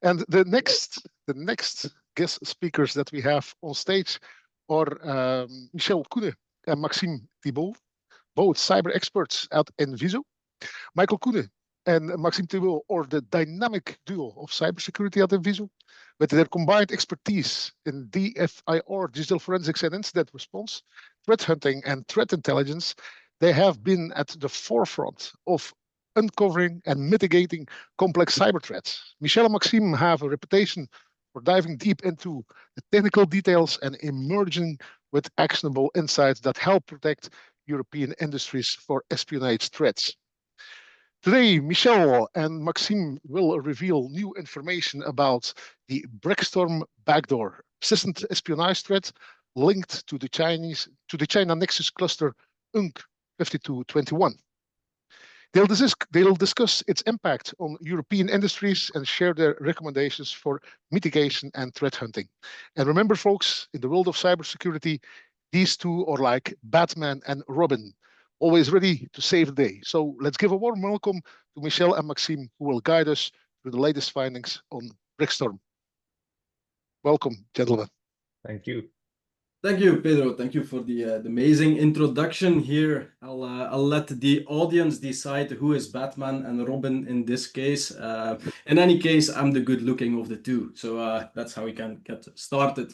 And the next guest speakers that we have on stage are Michel, Coene, and Maxime Thiebaut, both cyber experts at NVISO. Michael Coene and Maxime Thiebaut are the dynamic duo of cybersecurity at NVISO. With their combined expertise in DFIR, digital forensics and incident response, threat hunting and threat intelligence, they have been at the forefront of uncovering and mitigating complex cyber threats. Michel and Maxime have a reputation for diving deep into the technical details and emerging with actionable insights that help protect European industries for espionage threats. Today, Michel and Maxime will reveal new information about the BRICKSTORM backdoor, persistent espionage threat linked to the China Nexus cluster UNC 5221. They'll discuss its impact on European industries and share their recommendations for mitigation and threat hunting. And remember, folks, in the world of cybersecurity, these two are like Batman and Robin, always ready to save the day. So let's give a warm welcome to Michel and Maxime, who will guide us through the latest findings on BRICKSTORM. Welcome, gentlemen. Thank you. Thank you, Pedro. Thank you for the amazing introduction here. I'll let the audience decide who is Batman and Robin in this case. In any case, I'm the good looking of the two. So that's how we can get started.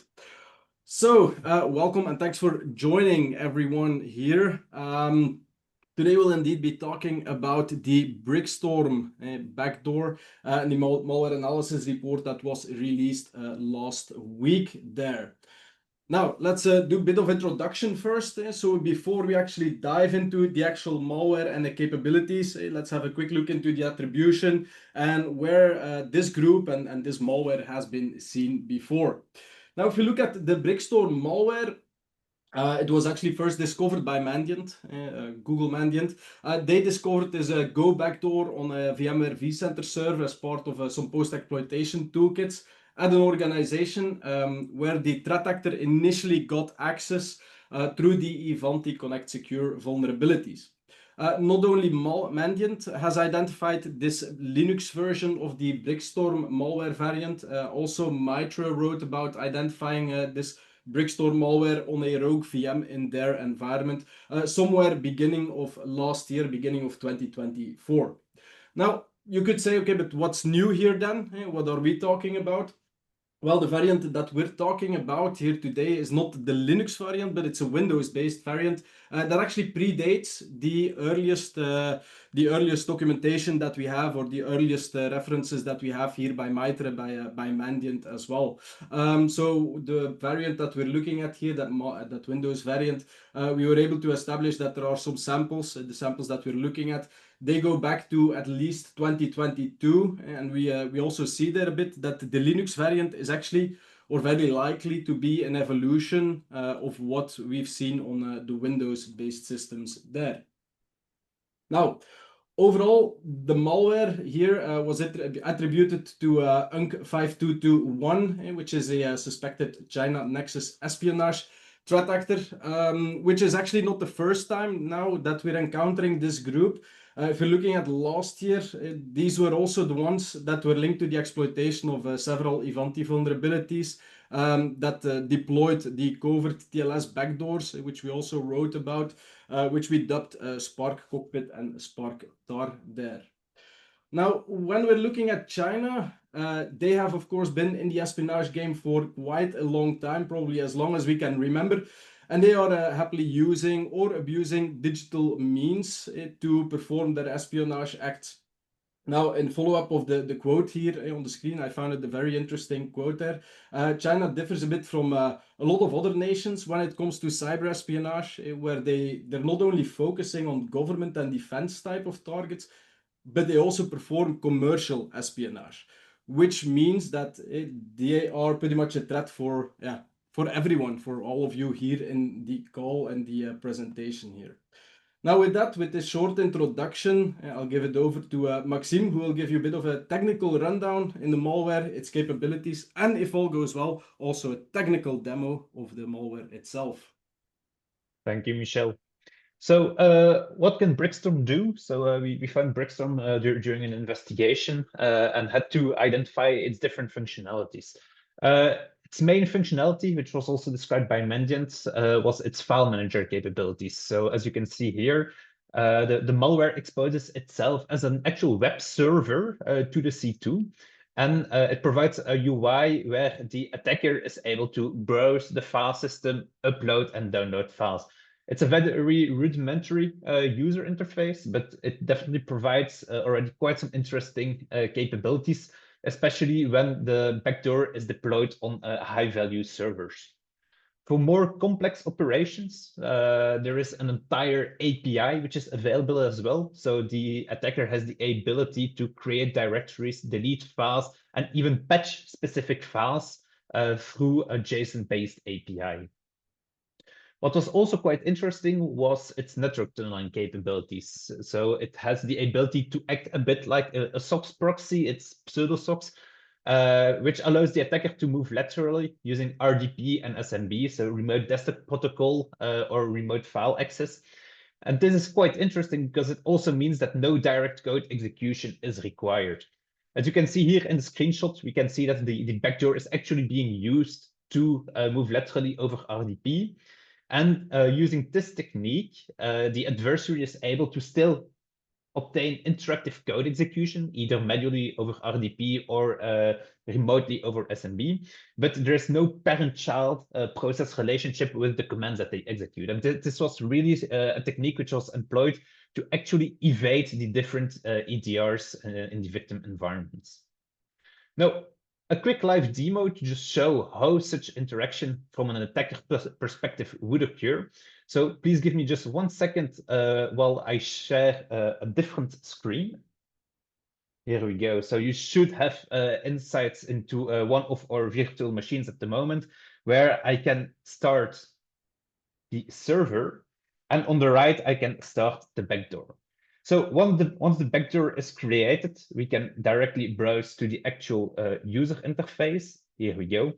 So welcome and thanks for joining everyone here. Today we'll indeed be talking about the BRICKSTORM backdoor and the malware analysis report that was released last week there. Now, let's do a bit of introduction first. So before we actually dive into the actual malware and the capabilities, let's have a quick look into the attribution and where this group and this malware has been seen before. Now, if you look at the BRICKSTORM malware, it was actually first discovered by Mandiant, Google Mandiant. They discovered this Go backdoor on a VMware vCenter server as part of some post-exploitation toolkits at an organization where the threat actor initially got access through the Ivanti Connect Secure vulnerabilities. Not only Mandiant has identified this Linux version of the BRICKSTORM malware variant, also Mitra wrote about identifying this BRICKSTORM malware on a rogue VM in their environment somewhere beginning of last year, beginning of 2024. Now, you could say, okay, but what's new here then? What are we talking about? Well, the variant that we're talking about here today is not the Linux variant, but it's a Windows-based variant that actually predates the earliest documentation that we have, or the earliest references that we have here by Mitra, by Mandiant as well. So the variant that we're looking at here, that Windows variant, we were able to establish that there are some samples, the samples that we're looking at, they go back to at least 2022, and we also see there a bit that the Linux variant is actually, or very likely to be, an evolution of what we've seen on the Windows-based systems there. Now, overall, the malware here was attributed to UNC 5221, which is a suspected China Nexus espionage threat actor, which is actually not the first time now that we're encountering this group. If you're looking at last year, these were also the ones that were linked to the exploitation of several Ivanti vulnerabilities that deployed the covert TLS backdoors, which we also wrote about, which we dubbed Spark Cockpit and Spark Tar there. Now, when we're looking at China, they have, of course, been in the espionage game for quite a long time, probably as long as we can remember. And they are happily using or abusing digital means to perform their espionage acts. Now, in follow-up of the quote here on the screen, I found it a very interesting quote there. China differs a bit from a lot of other nations when it comes to cyber espionage, where they're not only focusing on government and defense type of targets, but they also perform commercial espionage, which means that they are pretty much a threat for everyone, for all of you here in the call and the presentation here. Now with this short introduction, I'll give it over to Maxime, who will give you a bit of a technical rundown in the malware, its capabilities, and if all goes well, also a technical demo of the malware itself. Thank you, Michel. So what can BRICKSTORM do? So we found BRICKSTORM during an investigation and had to identify its different functionalities. Its main functionality, which was also described by Mendiant, was its file manager capabilities. So as you can see here, the malware exposes itself as an actual web server to the C2. And it provides a UI where the attacker is able to browse the file system, upload and download files. It's a very rudimentary user interface, but it definitely provides already quite some interesting capabilities, especially when the backdoor is deployed on high-value servers. For more complex operations, there is an entire API which is available as well. So the attacker has the ability to create directories, delete files, and even patch specific files through a JSON-based API. What was also quite interesting was its network tunneling capabilities. So it has the ability to act a bit like a SOX proxy, it's pseudo-SOX, which allows the attacker to move laterally using RDP and SMB, so remote desktop protocol or remote file access. And this is quite interesting because it also means that no direct code execution is required. As you can see here in the screenshot, we can see that the backdoor is actually being used to move laterally over RDP. And using this technique, the adversary is able to still obtain interactive code execution, either manually over RDP or remotely over SMB, but there is no parent-child process relationship with the commands that they execute. And this was really a technique which was employed to actually evade the different EDRs in the victim environments. Now, a quick live demo to just show how such interaction from an attacker perspective would occur. So please give me just 1 second while I share a different screen. Here we go. So you should have insights into one of our virtual machines at the moment, where I can start the server, and on the right, I can start the backdoor. So once the backdoor is created, we can directly browse to the actual user interface. Here we go.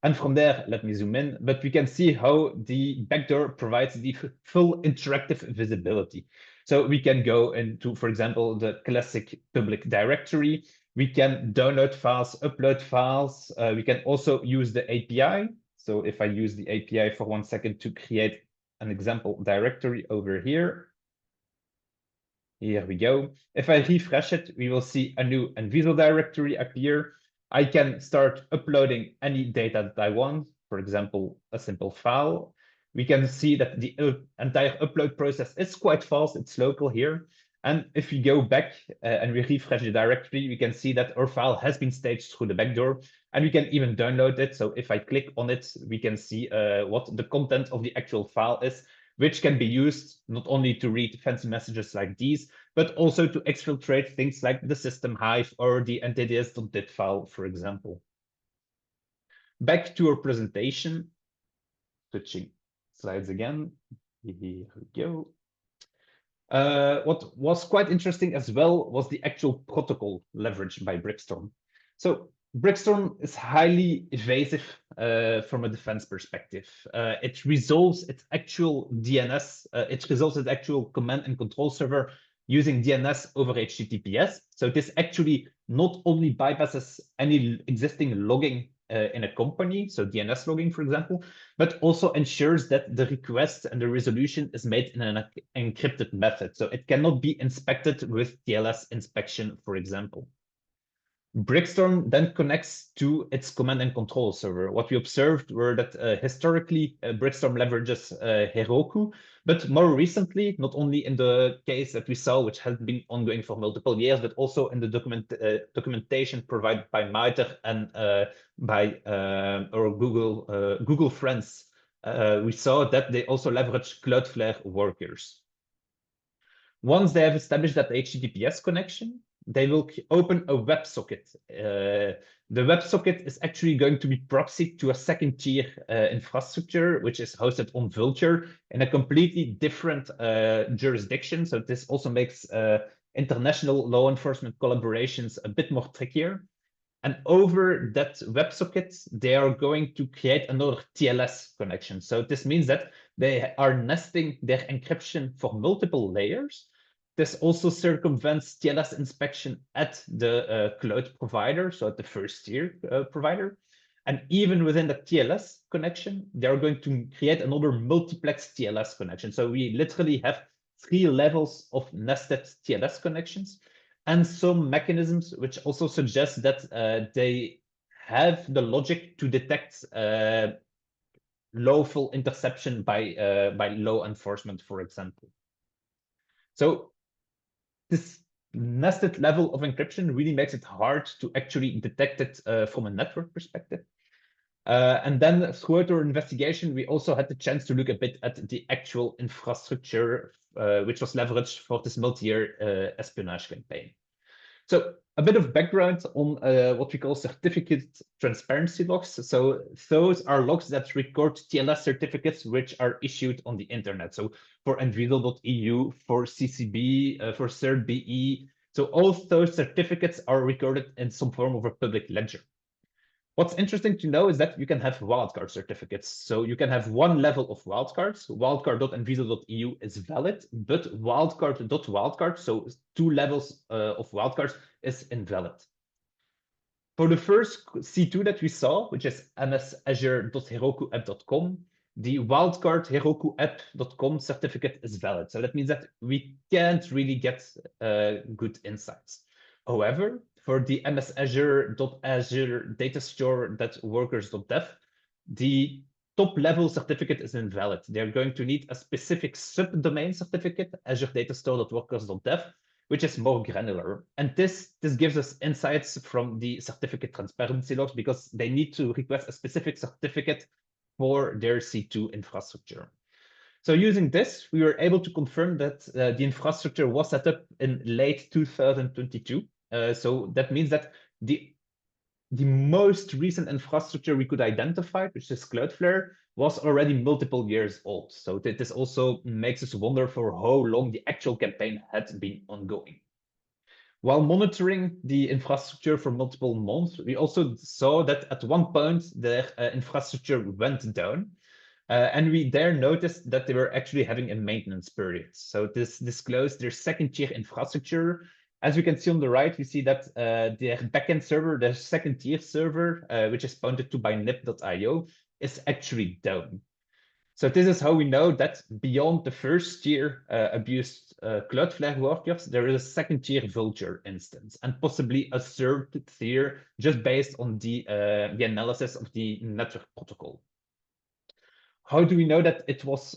And from there, let me zoom in, but we can see how the backdoor provides the full interactive visibility. So we can go into, for example, the classic public directory. We can download files, upload files. We can also use the API. So if I use the API for 1 second to create an example directory over here, here we go. If I refresh it, we will see a new NVISO directory appear. I can start uploading any data that I want, for example, a simple file. We can see that the entire upload process is quite fast. It's local here. And if we go back and we refresh the directory, we can see that our file has been staged through the backdoor, and we can even download it. So if I click on it, we can see what the content of the actual file is, which can be used not only to read fancy messages like these, but also to exfiltrate things like the system hive or the ntds.dit file, for example. Back to our presentation, switching slides again. Here we go. What was quite interesting as well was the actual protocol leveraged by BRICKSTORM. So BRICKSTORM is highly evasive from a defense perspective. It resolves its actual DNS, it resolves its actual command and control server using DNS over HTTPS. So this actually not only bypasses any existing logging in a company, so DNS logging, for example, but also ensures that the request and the resolution is made in an encrypted method. So it cannot be inspected with TLS inspection, for example. BRICKSTORM then connects to its command and control server. What we observed were that historically, BRICKSTORM leverages Heroku, but more recently, not only in the case that we saw, which has been ongoing for multiple years, but also in the documentation provided by MITRE and by our Google friends, we saw that they also leverage Cloudflare workers. Once they have established that HTTPS connection, they will open a WebSocket. The WebSocket is actually going to be proxied to a second-tier infrastructure, which is hosted on Vultr in a completely different jurisdiction. So this also makes international law enforcement collaborations a bit more trickier. And over that WebSocket, they are going to create another TLS connection. So this means that they are nesting their encryption for multiple layers. This also circumvents TLS inspection at the cloud provider, so at the first tier provider. And even within the TLS connection, they are going to create another multiplex TLS connection. So we literally have 3 levels of nested TLS connections and some mechanisms which also suggest that they have the logic to detect lawful interception by law enforcement, for example. So this nested level of encryption really makes it hard to actually detect it from a network perspective. And then throughout our investigation, we also had the chance to look a bit at the actual infrastructure, which was leveraged for this multi-year espionage campaign. So a bit of background on what we call certificate transparency logs. So those are logs that record TLS certificates which are issued on the internet. So for NVISO.eu, for CCB, for CERT-BE. So all those certificates are recorded in some form of a public ledger. What's interesting to know is that you can have wildcard certificates. So you can have one level of wildcards. Wildcard.nviso.eu is valid, but wildcard.wildcard, so 2 levels of wildcards, is invalid. For the first C2 that we saw, which is msazure.herokuapp.com, the wildcard herokuapp.com certificate is valid. So that means that we can't really get good insights. However, for the msazure.azure.datastore.workers.dev, the top level certificate is invalid. They're going to need a specific subdomain certificate, azure.datastore.workers.dev, which is more granular. And this gives us insights from the certificate transparency logs because they need to request a specific certificate for their C2 infrastructure. So using this, we were able to confirm that the infrastructure was set up in late 2022. So that means that the most recent infrastructure we could identify, which is Cloudflare, was already multiple years old. So this also makes us wonder for how long the actual campaign had been ongoing. While monitoring the infrastructure for multiple months, we also saw that at one point their infrastructure went down. And we there noticed that they were actually having a maintenance period. So this disclosed their second tier infrastructure. As we can see on the right, we see that their backend server, their second tier server, which is pointed to by nip.io, is actually down. So this is how we know that beyond the first tier abused Cloudflare workers, there is a second tier Vulture instance and possibly a third tier just based on the analysis of the network protocol. How do we know that it was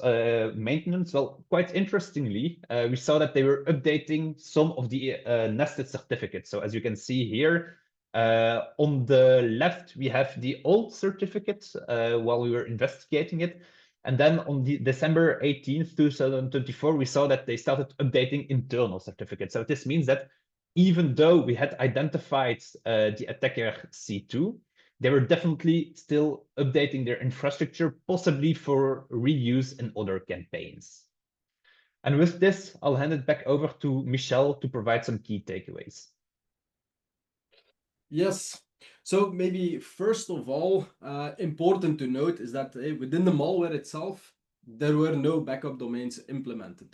maintenance? Well, quite interestingly, we saw that they were updating some of the nested certificates. So as you can see here, on the left, we have the old certificate while we were investigating it. And then on the December 18th, 2024, we saw that they started updating internal certificates. So this means that even though we had identified the attacker C2, they were definitely still updating their infrastructure, possibly for reuse in other campaigns. And with this, I'll hand it back over to Michel to provide some key takeaways. Yes. So maybe first of all, important to note is that within the malware itself, there were no backup domains implemented,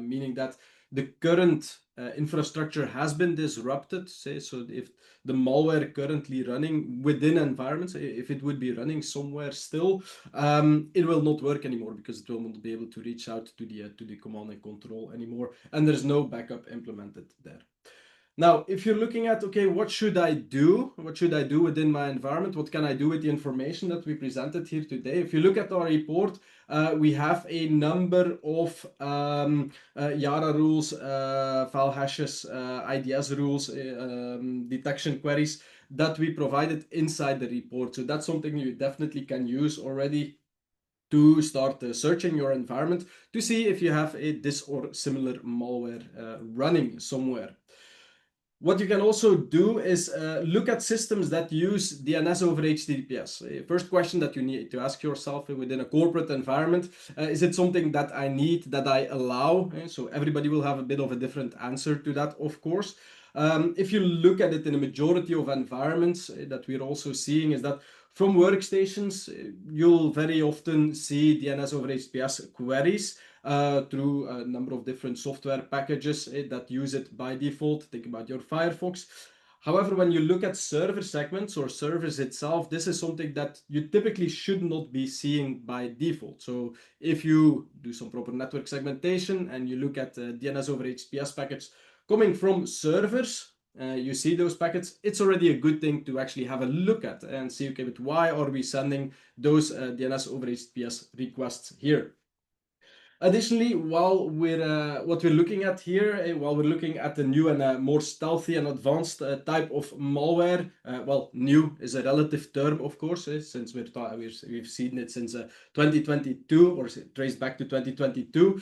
meaning that the current infrastructure has been disrupted. So if the malware currently running within environments, if it would be running somewhere still, it will not work anymore because it will not be able to reach out to the command and control anymore, and there's no backup implemented there. Now, if you're looking at, okay, what should I do? What should I do within my environment? What can I do with the information that we presented here today? If you look at our report, we have a number of Yara rules, file hashes, IDS rules, detection queries that we provided inside the report. So that's something you definitely can use already to start searching your environment to see if you have this or similar malware running somewhere. What you can also do is look at systems that use DNS over HTTPS. First question that you need to ask yourself within a corporate environment, is it something that I need, that I allow? So everybody will have a bit of a different answer to that, of course. If you look at it in a majority of environments that we're also seeing is that from workstations, you'll very often see DNS over HTTPS queries through a number of different software packages that use it by default. Think about your Firefox. However, when you look at server segments or servers itself, this is something that you typically should not be seeing by default. So if you do some proper network segmentation and you look at DNS over HTTPS packets coming from servers, you see those packets, it's already a good thing to actually have a look at and see, okay, but why are we sending those DNS over HTTPS requests here? Additionally, while what we're looking at here, while we're looking at the new and more stealthy and advanced type of malware, well, new is a relative term, of course, since we've seen it since 2022 or traced back to 2022.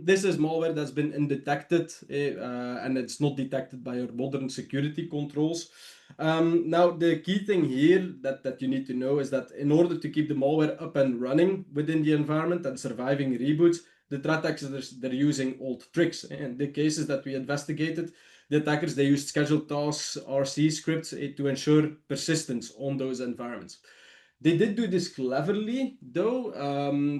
This is malware that's been undetected and it's not detected by our modern security controls. Now, the key thing here that you need to know is that in order to keep the malware up and running within the environment and surviving reboots, the threat actors, they're using old tricks. In the cases that we investigated, the attackers, they used scheduled tasks, RC scripts to ensure persistence on those environments. They did do this cleverly, though.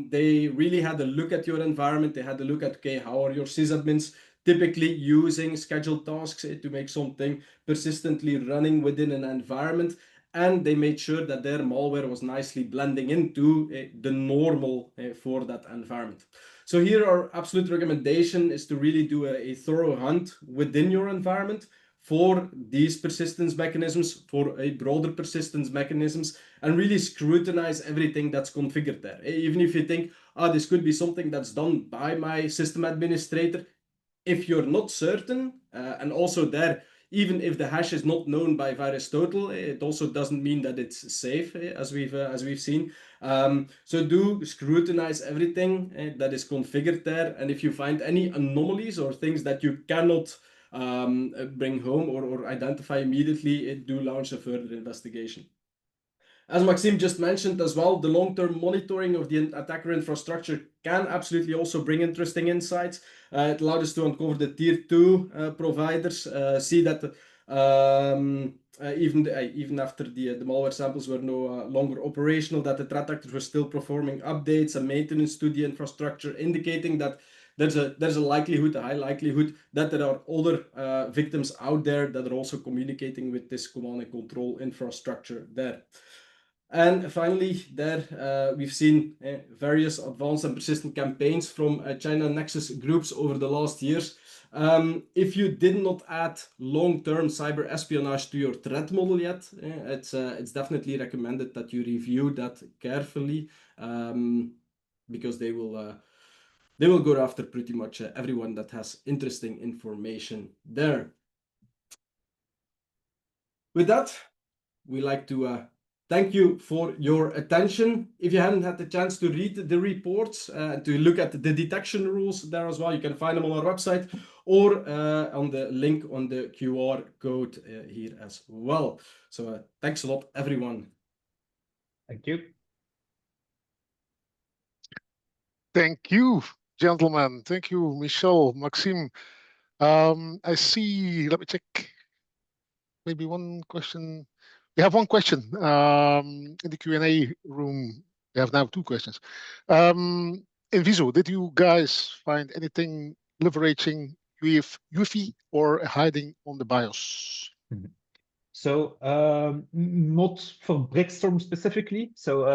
They really had a look at your environment. They had a look at, okay, how are your sysadmins typically using scheduled tasks to make something persistently running within an environment. And they made sure that their malware was nicely blending into the normal for that environment. So here our absolute recommendation is to really do a thorough hunt within your environment for these persistence mechanisms, for a broader persistence mechanisms, and really scrutinize everything that's configured there. Even if you think, this could be something that's done by my system administrator, if you're not certain, and also there, even if the hash is not known by VirusTotal, it also doesn't mean that it's safe, as we've seen. So do scrutinize everything that is configured there, and if you find any anomalies or things that you cannot bring home or identify immediately, do launch a further investigation. As Maxime just mentioned as well, the long-term monitoring of the attacker infrastructure can absolutely also bring interesting insights. It allowed us to uncover the tier 2 providers, see that even after the malware samples were no longer operational, that the threat actors were still performing updates and maintenance to the infrastructure, indicating that there's a high likelihood that there are other victims out there that are also communicating with this command and control infrastructure there. And finally, there we've seen various advanced and persistent campaigns from China Nexus groups over the last years. If you did not add long-term cyber espionage to your threat model yet, it's definitely recommended that you review that carefully, because they will go after pretty much everyone that has interesting information there. With that, we like to thank you for your attention. If you haven't had the chance to read the reports, to look at the detection rules there as well, you can find them on our website or on the link on the QR code here as well. So thanks a lot, everyone. Thank you. Thank you, gentlemen. Thank you, Michel, Maxime. I see, let me check. Maybe one question. We have one question in the Q&A room. We have now two questions. NVISO, did you guys find anything leveraging UEFI or hiding on the BIOS? So not for BRICKSTORM specifically. So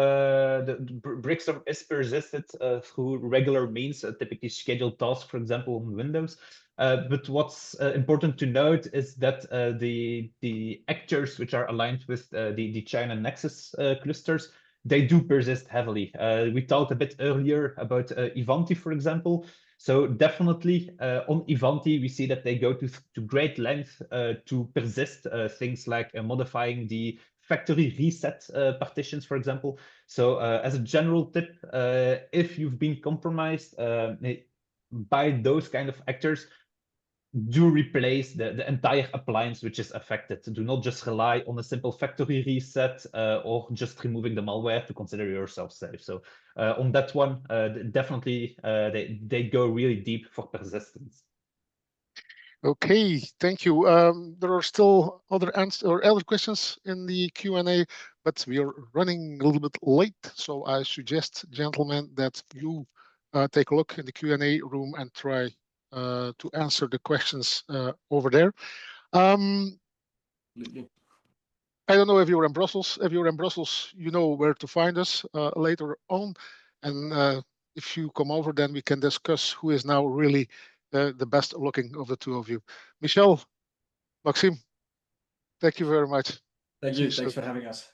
the BRICKSTORM is persisted through regular means, typically scheduled tasks, for example, on Windows. But what's important to note is that the actors which are aligned with the China Nexus clusters, they do persist heavily. We talked a bit earlier about Ivanti, for example. So definitely on Ivanti, we see that they go to great length to persist things like modifying the factory reset partitions, for example. So as a general tip, if you've been compromised by those kind of actors, do replace the entire appliance which is affected. Do not just rely on a simple factory reset or just removing the malware to consider yourself safe. So on that one, definitely they go really deep for persistence. Okay, thank you. There are still other other questions in the Q&A, but we are running a little bit late, so I suggest, gentlemen, that you take a look in the Q&A room and try to answer the questions over there. I don't know if you're in Brussels. If you're in Brussels, you know where to find us later on. And if you come over, then we can discuss who is now really the best looking of the two of you. Michel, Maxime, thank you very much. Thank you. Thanks for having us.